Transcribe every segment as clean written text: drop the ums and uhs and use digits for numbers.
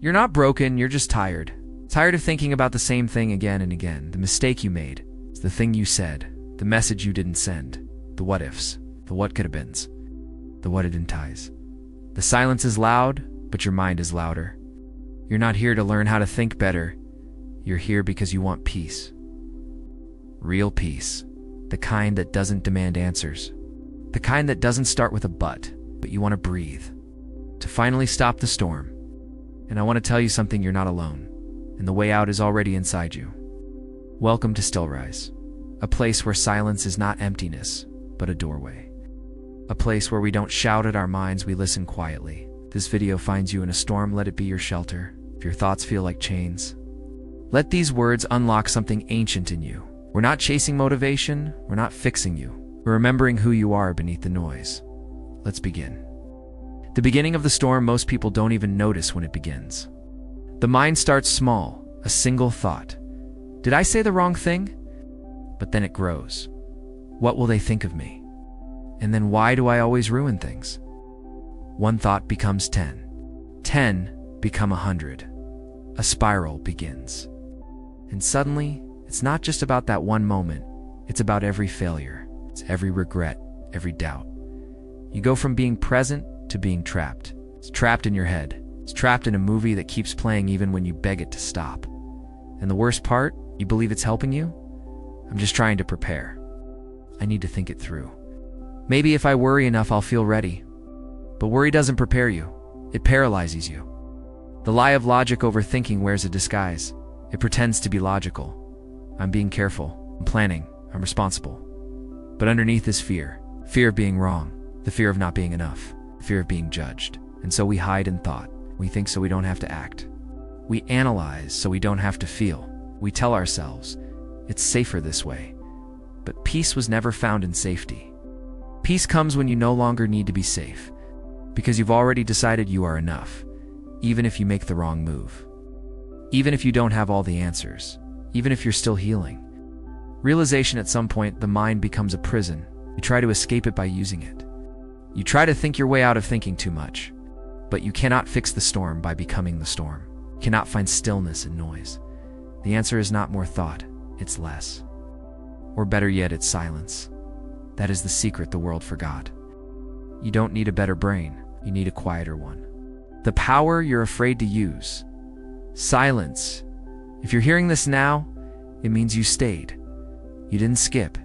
You're not broken, you're just tired. Tired of thinking about the same thing again and again. The mistake you made, the thing you said, the message you didn't send, the what ifs, the what could have beens, the what didn't ties. The silence is loud, but your mind is louder. You're not here to learn how to think better. You're here because you want peace. Real peace. The kind that doesn't demand answers. The kind that doesn't start with a but you want to breathe. To finally stop the storm. And I want to tell you something, you're not alone. And the way out is already inside you. Welcome to Stillrise. A place where silence is not emptiness, but a doorway. A place where we don't shout at our minds, we listen quietly. This video finds you in a storm, let it be your shelter. If your thoughts feel like chains, let these words unlock something ancient in you. We're not chasing motivation, we're not fixing you. We're remembering who you are beneath the noise. Let's begin. The beginning of the storm, most people don't even notice when it begins. The mind starts small, a single thought. Did I say the wrong thing? But then it grows. What will they think of me? And then why do I always ruin things? One thought becomes 10. 10 become 100. A spiral begins. And suddenly, it's not just about that one moment, it's about every failure. It's every regret, every doubt. You go from being present to being trapped. It's trapped in your head. It's trapped in a movie that keeps playing even when you beg it to stop. And the worst part, you believe it's helping you? I'm just trying to prepare. I need to think it through. Maybe if I worry enough, I'll feel ready. But worry doesn't prepare you. It paralyzes you. The lie of logic, overthinking, wears a disguise. It pretends to be logical. I'm being careful. I'm planning. I'm responsible. But underneath is fear. Fear of being wrong. The fear of not being enough. Fear of being judged. And so we hide in thought. We think so we don't have to act. We analyze so we don't have to feel. We tell ourselves, it's safer this way. But peace was never found in safety. Peace comes when you no longer need to be safe, because you've already decided you are enough, even if you make the wrong move. Even if you don't have all the answers. Even if you're still healing. Realization, at some point, the mind becomes a prison. You try to escape it by using it. You try to think your way out of thinking too much. But you cannot fix the storm by becoming the storm. You cannot find stillness in noise. The answer is not more thought, it's less. Or better yet, it's silence. That is the secret the world forgot. You don't need a better brain, you need a quieter one. The power you're afraid to use. Silence. If you're hearing this now, it means you stayed. You didn't skip.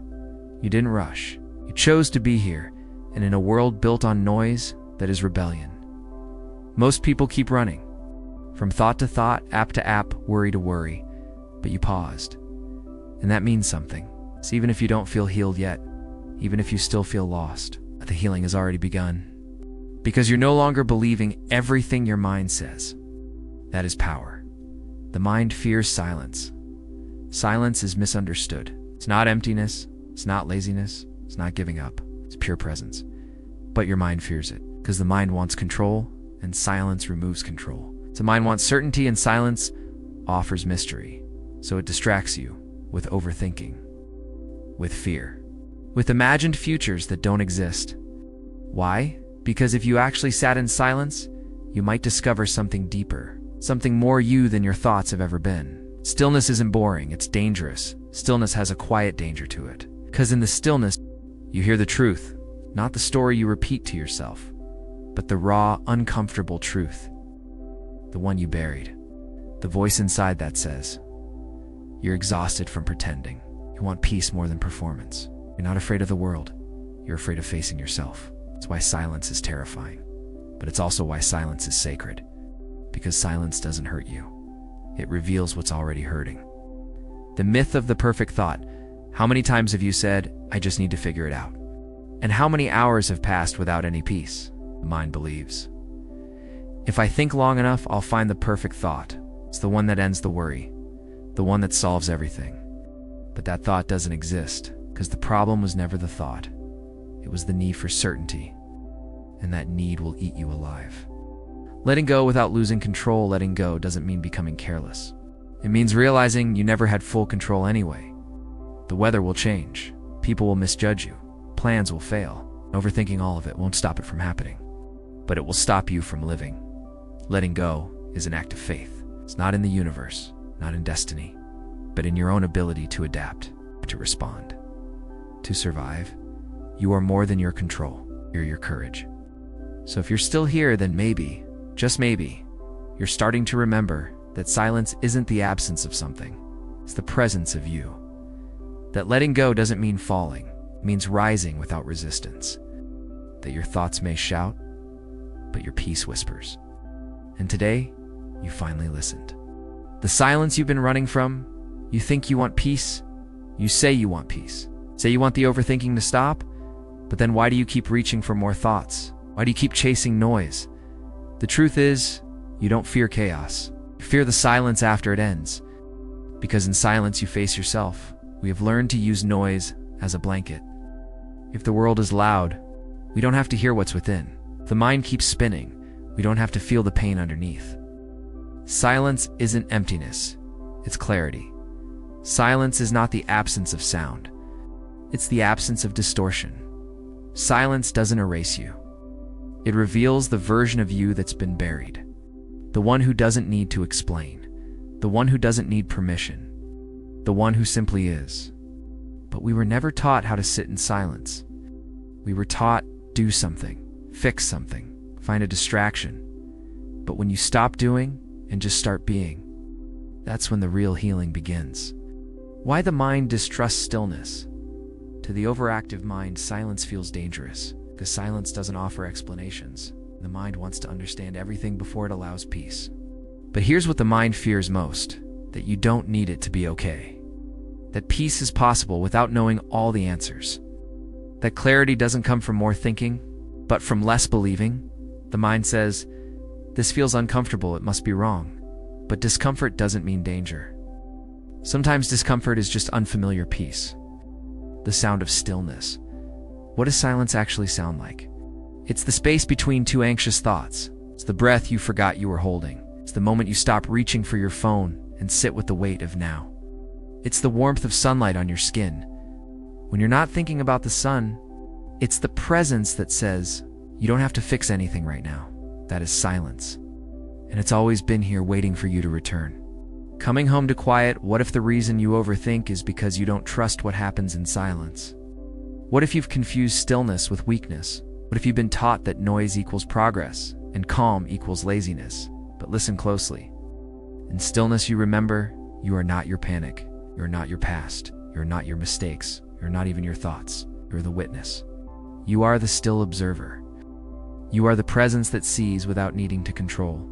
You didn't rush. You chose to be here, and in a world built on noise, that is rebellion. Most people keep running. From thought to thought, app to app, worry to worry. But you paused. And that means something. So even if you don't feel healed yet, even if you still feel lost, the healing has already begun. Because you're no longer believing everything your mind says. That is power. The mind fears silence. Silence is misunderstood. It's not emptiness. It's not laziness. It's not giving up. It's pure presence. But your mind fears it, because the mind wants control, and silence removes control. The mind wants certainty, and silence offers mystery. So it distracts you with overthinking, with fear, with imagined futures that don't exist. Why? Because if you actually sat in silence, you might discover something deeper, something more you than your thoughts have ever been. Stillness isn't boring, it's dangerous. Stillness has a quiet danger to it. Because in the stillness, you hear the truth, not the story you repeat to yourself, but the raw, uncomfortable truth. The one you buried. The voice inside that says, you're exhausted from pretending. You want peace more than performance. You're not afraid of the world. You're afraid of facing yourself. That's why silence is terrifying. But it's also why silence is sacred. Because silence doesn't hurt you. It reveals what's already hurting. The myth of the perfect thought. How many times have you said, I just need to figure it out? And how many hours have passed without any peace? The mind believes. If I think long enough, I'll find the perfect thought. It's the one that ends the worry. The one that solves everything. But that thought doesn't exist, because the problem was never the thought. It was the need for certainty. And that need will eat you alive. Letting go without losing control, letting go doesn't mean becoming careless. It means realizing you never had full control anyway. The weather will change. People will misjudge you. Plans will fail. Overthinking all of it won't stop it from happening. But it will stop you from living. Letting go is an act of faith. It's not in the universe, not in destiny, but in your own ability to adapt, to respond, to survive. You are more than your control. You're your courage. So if you're still here, then maybe, just maybe, you're starting to remember that silence isn't the absence of something. It's the presence of you. That letting go doesn't mean falling. It means rising without resistance. That your thoughts may shout, but your peace whispers. And today, you finally listened. The silence you've been running from, you think you want peace, you say you want peace. Say you want the overthinking to stop, but then why do you keep reaching for more thoughts? Why do you keep chasing noise? The truth is, you don't fear chaos. You fear the silence after it ends. Because in silence you face yourself. We have learned to use noise as a blanket. If the world is loud, we don't have to hear what's within. If the mind keeps spinning, we don't have to feel the pain underneath. Silence isn't emptiness, it's clarity. Silence is not the absence of sound. It's the absence of distortion. Silence doesn't erase you. It reveals the version of you that's been buried. The one who doesn't need to explain. The one who doesn't need permission. The one who simply is. But we were never taught how to sit in silence. We were taught, do something, fix something, find a distraction. But when you stop doing and just start being, that's when the real healing begins. Why the mind distrusts stillness? To the overactive mind, silence feels dangerous, because silence doesn't offer explanations. The mind wants to understand everything before it allows peace. But here's what the mind fears most, that you don't need it to be okay. That peace is possible without knowing all the answers. That clarity doesn't come from more thinking, but from less believing. The mind says, this feels uncomfortable, it must be wrong. But discomfort doesn't mean danger. Sometimes discomfort is just unfamiliar peace. The sound of stillness. What does silence actually sound like? It's the space between two anxious thoughts. It's the breath you forgot you were holding. It's the moment you stop reaching for your phone and sit with the weight of now. It's the warmth of sunlight on your skin. When you're not thinking about the sun, it's the presence that says, you don't have to fix anything right now. That is silence. And it's always been here waiting for you to return. Coming home to quiet, what if the reason you overthink is because you don't trust what happens in silence? What if you've confused stillness with weakness? What if you've been taught that noise equals progress and calm equals laziness? But listen closely. In stillness you remember, you are not your panic. You're not your past. You're not your mistakes. You're not even your thoughts. You're the witness. You are the still observer. You are the presence that sees without needing to control.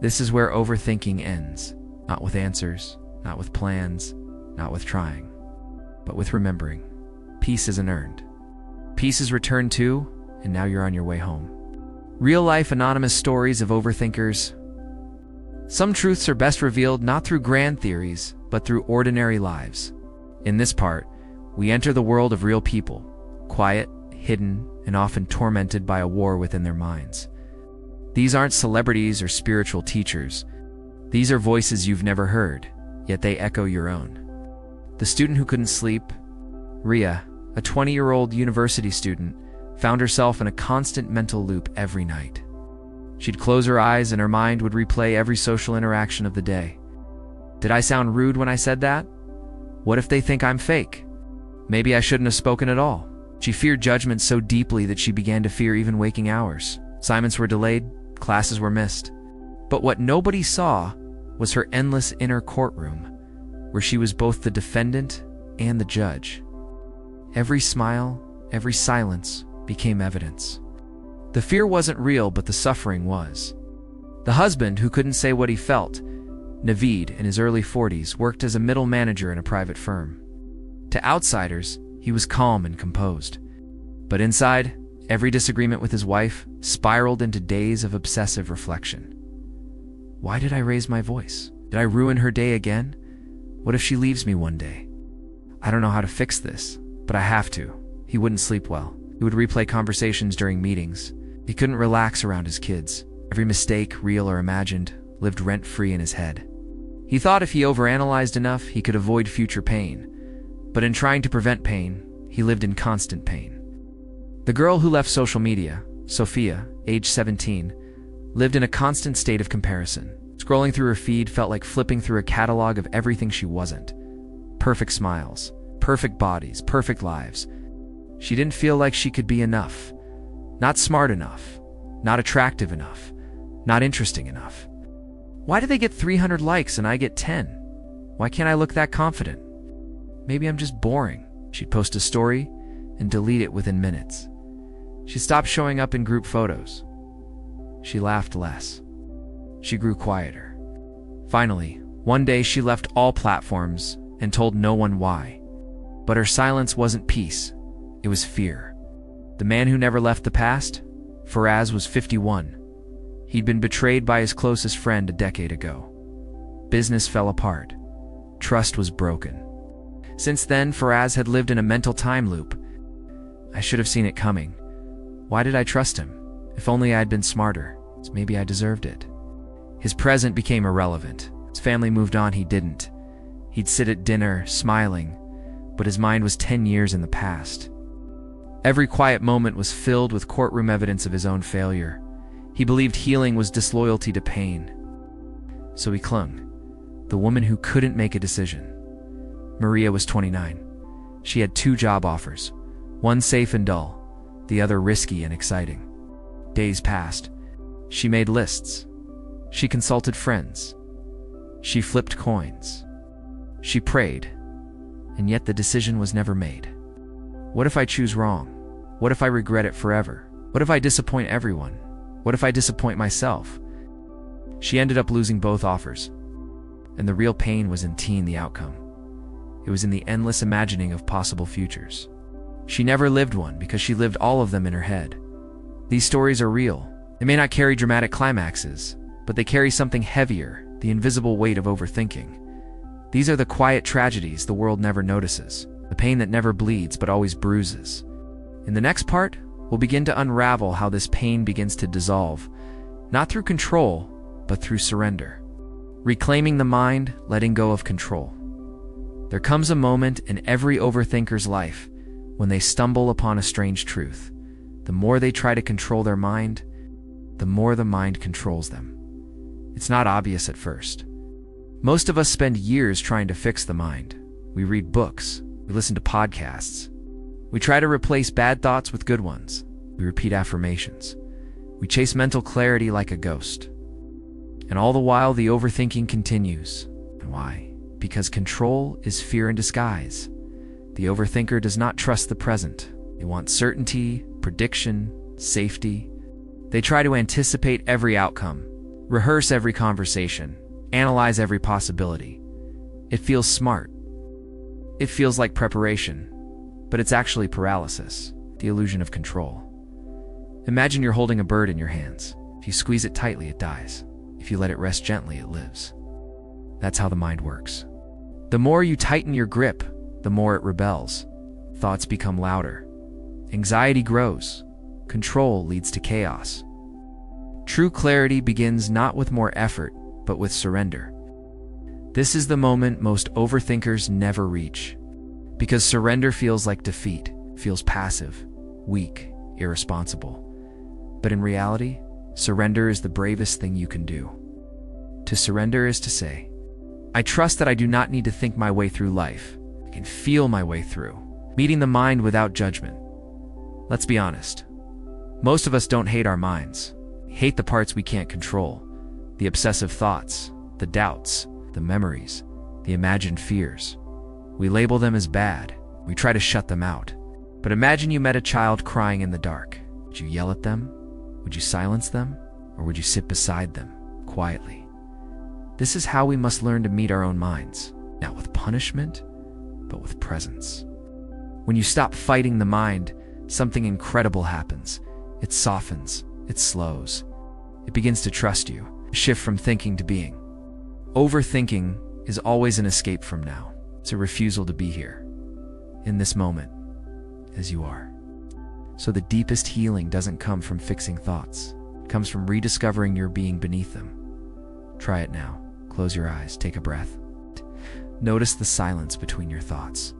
This is where overthinking ends. Not with answers, not with plans, not with trying, but with remembering. Peace isn't earned. Peace is returned to, and now you're on your way home. Real-life anonymous stories of overthinkers. Some truths are best revealed not through grand theories, but through ordinary lives. In this part, we enter the world of real people, quiet, hidden, and often tormented by a war within their minds. These aren't celebrities or spiritual teachers. These are voices you've never heard, yet they echo your own. The student who couldn't sleep, Ria, a 20-year-old university student, found herself in a constant mental loop every night. She'd close her eyes and her mind would replay every social interaction of the day. Did I sound rude when I said that? What if they think I'm fake? Maybe I shouldn't have spoken at all. She feared judgment so deeply that she began to fear even waking hours. Assignments were delayed, classes were missed. But what nobody saw was her endless inner courtroom, where she was both the defendant and the judge. Every smile, every silence became evidence. The fear wasn't real, but the suffering was. The husband, who couldn't say what he felt, Naveed, in his early 40s, worked as a middle manager in a private firm. To outsiders, he was calm and composed. But inside, every disagreement with his wife spiraled into days of obsessive reflection. Why did I raise my voice? Did I ruin her day again? What if she leaves me one day? I don't know how to fix this, but I have to. He wouldn't sleep well. He would replay conversations during meetings. He couldn't relax around his kids. Every mistake, real or imagined, lived rent-free in his head. He thought if he overanalyzed enough, he could avoid future pain. But in trying to prevent pain, he lived in constant pain. The girl who left social media, Sophia, age 17, lived in a constant state of comparison. Scrolling through her feed felt like flipping through a catalog of everything she wasn't. Perfect smiles, perfect bodies, perfect lives. She didn't feel like she could be enough. Not smart enough. Not attractive enough. Not interesting enough. Why do they get 300 likes and I get 10? Why can't I look that confident? Maybe I'm just boring. She'd post a story and delete it within minutes. She stopped showing up in group photos. She laughed less. She grew quieter. Finally, one day she left all platforms and told no one why. But her silence wasn't peace. It was fear. The man who never left the past? Faraz was 51. He'd been betrayed by his closest friend a decade ago. Business fell apart. Trust was broken. Since then, Faraz had lived in a mental time loop. I should have seen it coming. Why did I trust him? If only I had been smarter. Maybe I deserved it. His present became irrelevant. His family moved on, he didn't. He'd sit at dinner, smiling, but his mind was 10 years in the past. Every quiet moment was filled with courtroom evidence of his own failure. He believed healing was disloyalty to pain. So he clung. The woman who couldn't make a decision. Maria was 29. She had 2 job offers, one safe and dull, the other risky and exciting. Days passed. She made lists. She consulted friends. She flipped coins. She prayed, and yet the decision was never made. What if I choose wrong? What if I regret it forever? What if I disappoint everyone? What if I disappoint myself? She ended up losing both offers, and the real pain was in the outcome. It was in the endless imagining of possible futures. She never lived one because she lived all of them in her head. These stories are real. They may not carry dramatic climaxes, but they carry something heavier, the invisible weight of overthinking. These are the quiet tragedies the world never notices, the pain that never bleeds but always bruises. In the next part, we'll begin to unravel how this pain begins to dissolve, not through control, but through surrender. Reclaiming the mind, letting go of control. There comes a moment in every overthinker's life when they stumble upon a strange truth. The more they try to control their mind, the more the mind controls them. It's not obvious at first. Most of us spend years trying to fix the mind. We read books, we listen to podcasts. We try to replace bad thoughts with good ones. We repeat affirmations. We chase mental clarity like a ghost. And all the while, the overthinking continues. And why? Because control is fear in disguise. The overthinker does not trust the present. They want certainty, prediction, safety. They try to anticipate every outcome, rehearse every conversation, analyze every possibility. It feels smart. It feels like preparation, but it's actually paralysis, the illusion of control. Imagine you're holding a bird in your hands. If you squeeze it tightly, it dies. If you let it rest gently, it lives. That's how the mind works. The more you tighten your grip, the more it rebels. Thoughts become louder. Anxiety grows. Control leads to chaos. True clarity begins not with more effort, but with surrender. This is the moment most overthinkers never reach. Because surrender feels like defeat, feels passive, weak, irresponsible. But in reality, surrender is the bravest thing you can do. To surrender is to say, I trust that I do not need to think my way through life. I can feel my way through, meeting the mind without judgment. Let's be honest. Most of us don't hate our minds. We hate the parts we can't control. The obsessive thoughts, the doubts, the memories, the imagined fears. We label them as bad. We try to shut them out. But imagine you met a child crying in the dark. Would you yell at them? Would you silence them? Or would you sit beside them, quietly? This is how we must learn to meet our own minds, not with punishment, but with presence. When you stop fighting the mind, something incredible happens. It softens, it slows. It begins to trust you, a shift from thinking to being. Overthinking is always an escape from now. It's a refusal to be here, in this moment, as you are. So the deepest healing doesn't come from fixing thoughts. It comes from rediscovering your being beneath them. Try it now. Close your eyes, take a breath. Notice the silence between your thoughts.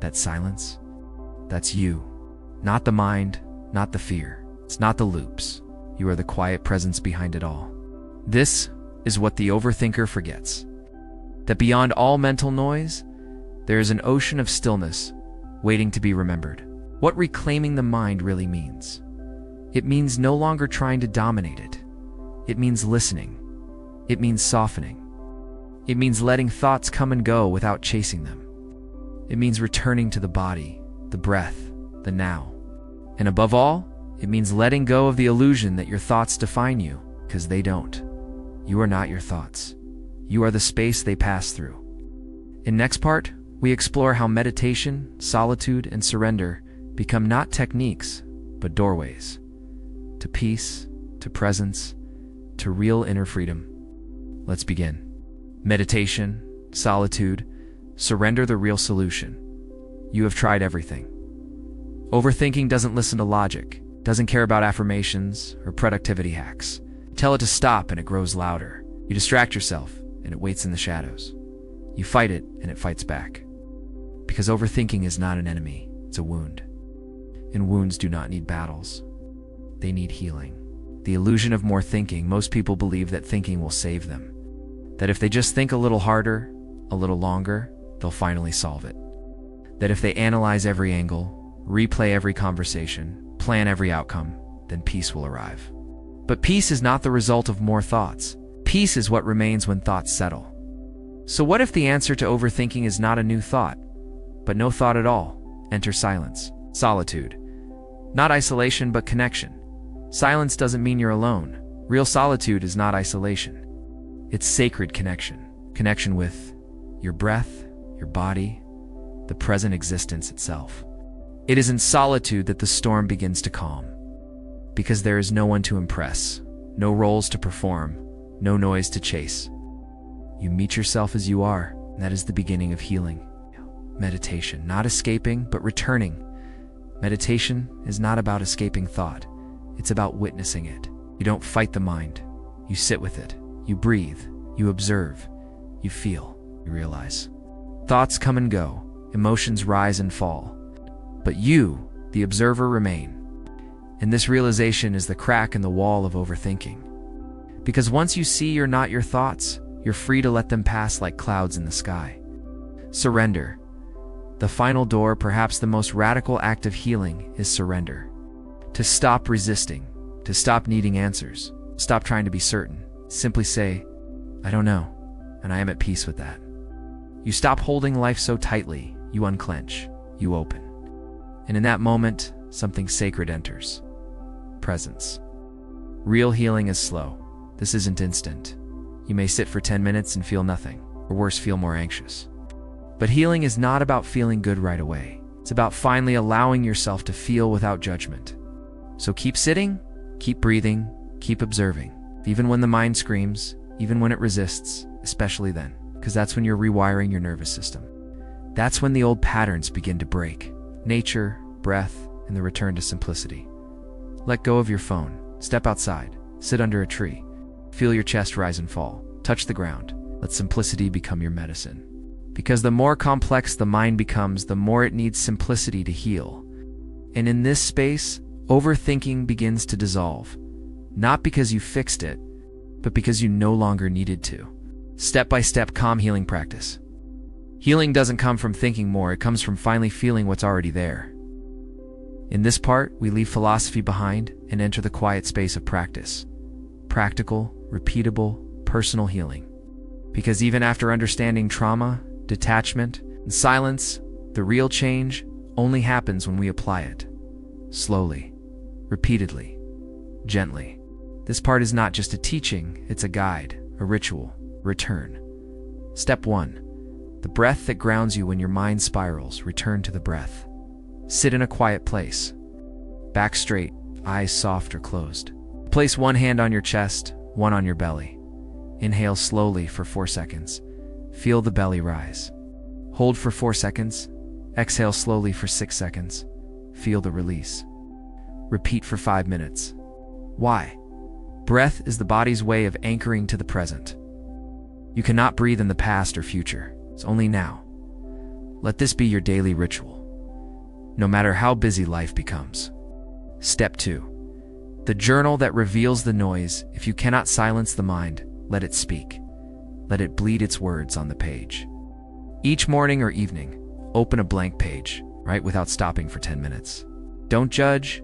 That silence, that's you. Not the mind, not the fear. It's not the loops. You are the quiet presence behind it all. This is what the overthinker forgets. That beyond all mental noise, there is an ocean of stillness waiting to be remembered. What reclaiming the mind really means. It means no longer trying to dominate it. It means listening. It means softening. It means letting thoughts come and go without chasing them. It means returning to the body, the breath, the now. And above all, it means letting go of the illusion that your thoughts define you, because they don't. You are not your thoughts. You are the space they pass through. In next part, we explore how meditation, solitude, and surrender become not techniques, but doorways. To peace, to presence, to real inner freedom. Let's begin. Meditation, solitude, surrender, the real solution. You have tried everything. Overthinking doesn't listen to logic, doesn't care about affirmations or productivity hacks. Tell it to stop and it grows louder. You distract yourself and it waits in the shadows. You fight it and it fights back. Because overthinking is not an enemy, it's a wound. And wounds do not need battles. They need healing. The illusion of more thinking. Most people believe that thinking will save them. That if they just think a little harder, a little longer, they'll finally solve it. That if they analyze every angle, replay every conversation, plan every outcome, then peace will arrive. But peace is not the result of more thoughts. Peace is what remains when thoughts settle. So what if the answer to overthinking is not a new thought, but no thought at all? Enter silence, solitude. Not isolation, but connection. Silence doesn't mean you're alone. Real solitude is not isolation. It's sacred connection. Connection with your breath, your body, the present existence itself. It is in solitude that the storm begins to calm. Because there is no one to impress, no roles to perform, no noise to chase. You meet yourself as you are, and that is the beginning of healing. Meditation, not escaping, but returning. Meditation is not about escaping thought. It's about witnessing it. You don't fight the mind. You sit with it. You breathe. You observe. You feel. You realize. Thoughts come and go. Emotions rise and fall. But you, the observer, remain. And this realization is the crack in the wall of overthinking. Because once you see you're not your thoughts, you're free to let them pass like clouds in the sky. Surrender. The final door, perhaps the most radical act of healing, is surrender. To stop resisting, to stop needing answers, stop trying to be certain. Simply say, I don't know, and I am at peace with that. You stop holding life so tightly, you unclench, you open. And in that moment, something sacred enters. Presence. Real healing is slow. This isn't instant. You may sit for 10 minutes and feel nothing, or worse, feel more anxious. But healing is not about feeling good right away. It's about finally allowing yourself to feel without judgment. So keep sitting, keep breathing, keep observing. Even when the mind screams, even when it resists, especially then, because that's when you're rewiring your nervous system. That's when the old patterns begin to break. Nature, breath, and the return to simplicity. Let go of your phone, step outside, sit under a tree, feel your chest rise and fall, touch the ground. Let simplicity become your medicine. Because the more complex the mind becomes, the more it needs simplicity to heal. And in this space, overthinking begins to dissolve. Not because you fixed it, but because you no longer needed to. Step-by-step calm healing practice. Healing doesn't come from thinking more, it comes from finally feeling what's already there. In this part, we leave philosophy behind and enter the quiet space of practice. Practical, repeatable, personal healing. Because even after understanding trauma, detachment, and silence, the real change only happens when we apply it. Slowly, repeatedly, gently. This part is not just a teaching, it's a guide, a ritual, return. Step 1. The breath that grounds you when your mind spirals. Return to the breath. Sit in a quiet place. Back straight, eyes soft or closed. Place one hand on your chest, one on your belly. Inhale slowly for 4 seconds. Feel the belly rise. Hold for 4 seconds. Exhale slowly for 6 seconds. Feel the release. Repeat for 5 minutes. Why? Breath is the body's way of anchoring to the present. You cannot breathe in the past or future. It's only now. Let this be your daily ritual, no matter how busy life becomes. Step 2. The journal that reveals the noise. If you cannot silence the mind, let it speak. Let it bleed its words on the page. Each morning or evening, open a blank page, write without stopping for 10 minutes. Don't judge,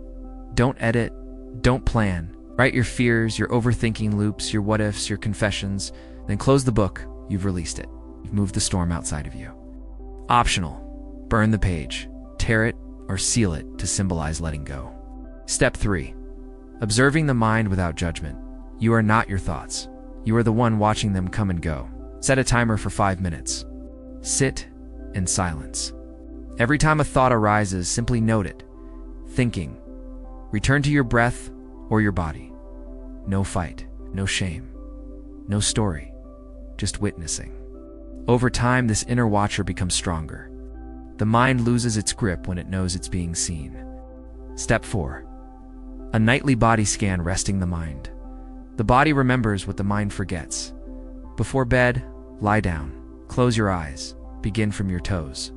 don't edit, don't plan. Write your fears, your overthinking loops, your what-ifs, your confessions, then close the book. You've released it. You've moved the storm outside of you. Optional. Burn the page, tear it, or seal it to symbolize letting go. Step 3. Observing the mind without judgment. You are not your thoughts. You are the one watching them come and go. Set a timer for 5 minutes. Sit in silence. Every time a thought arises, simply note it. Thinking. Return to your breath or your body. No fight, no shame, no story, just witnessing. Over time, this inner watcher becomes stronger. The mind loses its grip when it knows it's being seen. Step 4. A nightly body scan resting the mind. The body remembers what the mind forgets. Before bed, lie down. Close your eyes. Begin from your toes.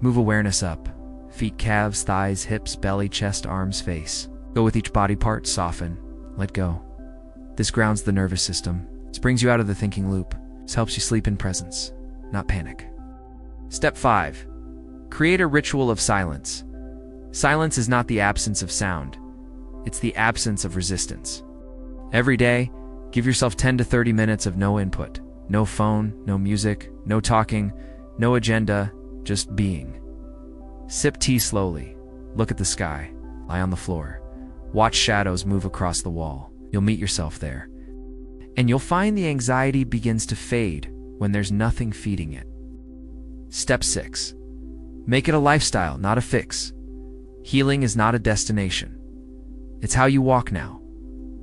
Move awareness up. Feet, calves, thighs, hips, belly, chest, arms, face. Go with each body part, soften, let go. This grounds the nervous system. This brings you out of the thinking loop. This helps you sleep in presence, not panic. Step 5. Create a ritual of silence. Silence is not the absence of sound. It's the absence of resistance. Every day, give yourself 10 to 30 minutes of no input. No phone, no music, no talking, no agenda, just being. Sip tea slowly. Look at the sky. Lie on the floor. Watch shadows move across the wall. You'll meet yourself there. And you'll find the anxiety begins to fade when there's nothing feeding it. Step 6. Make it a lifestyle, not a fix. Healing is not a destination. It's how you walk now.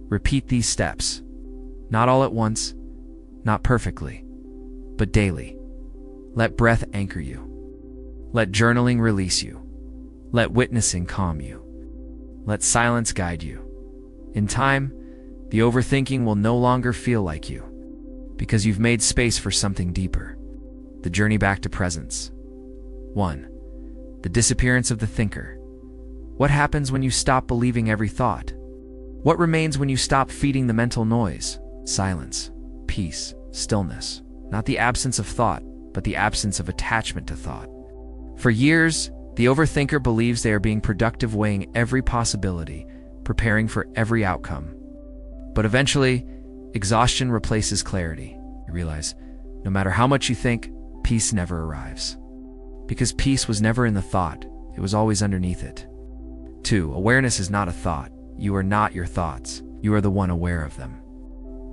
Repeat these steps. Not all at once, not perfectly, but daily. Let breath anchor you. Let journaling release you. Let witnessing calm you. Let silence guide you. In time, the overthinking will no longer feel like you, because you've made space for something deeper. The journey back to presence. 1. The disappearance of the thinker. What happens when you stop believing every thought? What remains when you stop feeding the mental noise? Silence, peace, stillness. Not the absence of thought, but the absence of attachment to thought. For years, the overthinker believes they are being productive, weighing every possibility, preparing for every outcome. But eventually, exhaustion replaces clarity. You realize, no matter how much you think, peace never arrives. Because peace was never in the thought, it was always underneath it. 2. Awareness is not a thought. You are not your thoughts. You are the one aware of them.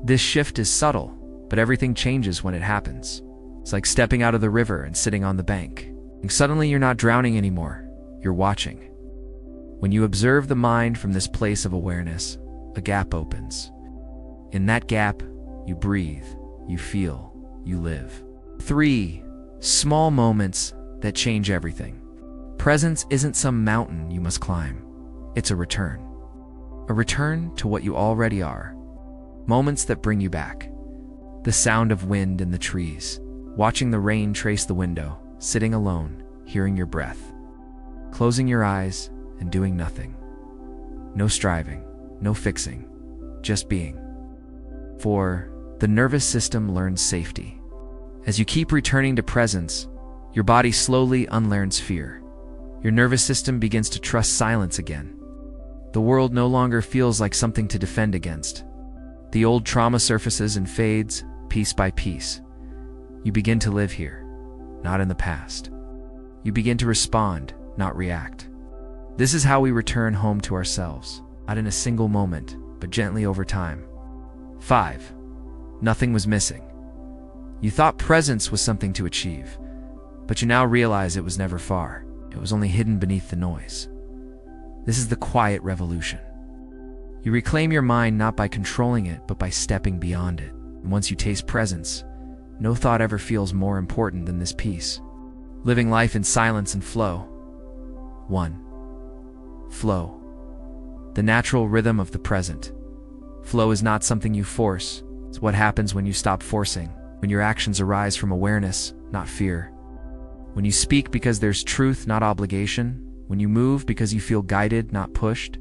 This shift is subtle, but everything changes when it happens. It's like stepping out of the river and sitting on the bank. And suddenly you're not drowning anymore. You're watching. When you observe the mind from this place of awareness, a gap opens. In that gap, you breathe, you feel, you live. 3. Small moments that change everything. Presence isn't some mountain you must climb. It's a return. A return to what you already are. Moments that bring you back. The sound of wind in the trees. Watching the rain trace the window. Sitting alone, hearing your breath. Closing your eyes and doing nothing. No striving, no fixing, just being. 4. The nervous system learns safety. As you keep returning to presence, your body slowly unlearns fear. Your nervous system begins to trust silence again. The world no longer feels like something to defend against. The old trauma surfaces and fades, piece by piece. You begin to live here, not in the past. You begin to respond, not react. This is how we return home to ourselves, not in a single moment, but gently over time. 5. Nothing was missing. You thought presence was something to achieve, but you now realize it was never far. It was only hidden beneath the noise. This is the quiet revolution. You reclaim your mind not by controlling it, but by stepping beyond it. And once you taste presence, no thought ever feels more important than this peace. Living life in silence and flow. 1. Flow. The natural rhythm of the present. Flow is not something you force. It's what happens when you stop forcing, when your actions arise from awareness, not fear. When you speak because there's truth, not obligation. When you move because you feel guided, not pushed.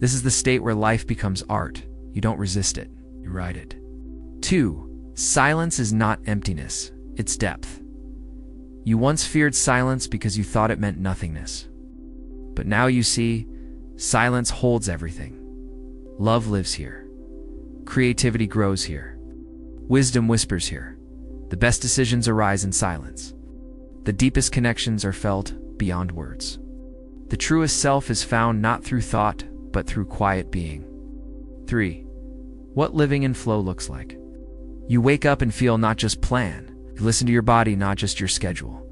This is the state where life becomes art. You don't resist it, you ride it. 2. Silence is not emptiness, it's depth. You once feared silence because you thought it meant nothingness. But now you see, silence holds everything. Love lives here. Creativity grows here. Wisdom whispers here. The best decisions arise in silence. The deepest connections are felt beyond words. The truest self is found not through thought, but through quiet being. 3. What living in flow looks like. You wake up and feel, not just plan. You listen to your body, not just your schedule.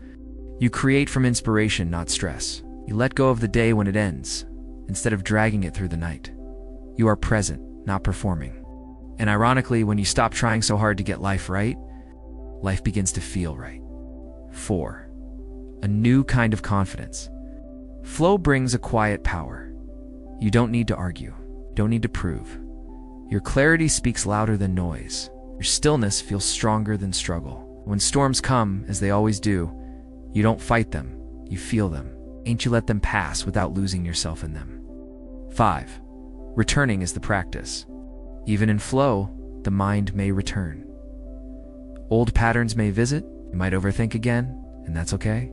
You create from inspiration, not stress. You let go of the day when it ends, instead of dragging it through the night. You are present, not performing. And ironically, when you stop trying so hard to get life right, life begins to feel right. 4. A new kind of confidence. Flow brings a quiet power. You don't need to argue. You don't need to prove. Your clarity speaks louder than noise. Your stillness feels stronger than struggle. When storms come, as they always do, you don't fight them, you feel them. Ain't you let them pass without losing yourself in them. 5. Returning is the practice. Even in flow, the mind may return. Old patterns may visit, you might overthink again, and that's okay.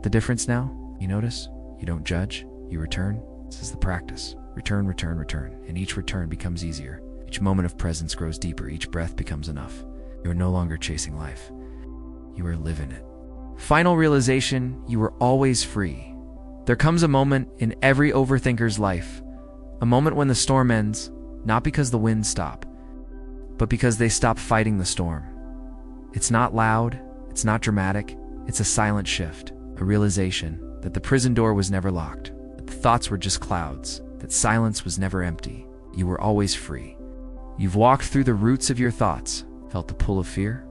The difference now, you notice? You don't judge, you return. This is the practice. Return, return, return. And each return becomes easier. Each moment of presence grows deeper. Each breath becomes enough. You are no longer chasing life. You are living it. Final realization, you are always free. There comes a moment in every overthinker's life, a moment when the storm ends, not because the winds stop, but because they stop fighting the storm. It's not loud, it's not dramatic, it's a silent shift, a realization that the prison door was never locked, that the thoughts were just clouds, that silence was never empty. You were always free. You've walked through the roots of your thoughts, felt the pull of fear.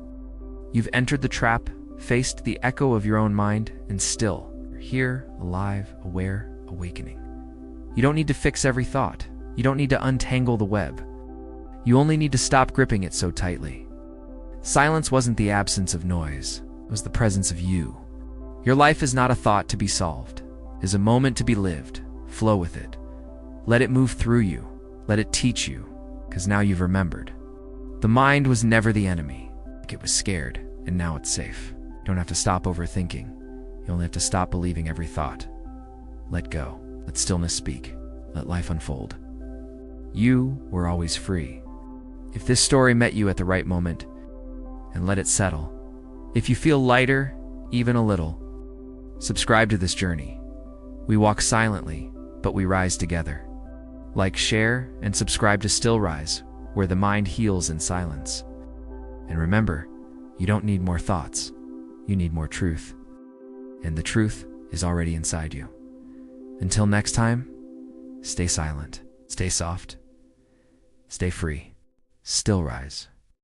You've entered the trap, faced the echo of your own mind, and still, you're here, alive, aware, awakening. You don't need to fix every thought. You don't need to untangle the web. You only need to stop gripping it so tightly. Silence wasn't the absence of noise. It was the presence of you. Your life is not a thought to be solved. It is a moment to be lived. Flow with it. Let it move through you. Let it teach you, because now you've remembered. The mind was never the enemy. It was scared, and now it's safe. You don't have to stop overthinking. You only have to stop believing every thought. Let go. Let stillness speak. Let life unfold. You were always free. If this story met you at the right moment, and let it settle. If you feel lighter, even a little, subscribe to this journey. We walk silently, but we rise together. Like, share, and subscribe to Still Rise, where the mind heals in silence. And remember, you don't need more thoughts. You need more truth. And the truth is already inside you. Until next time, stay silent, stay soft, stay free. Still Rise.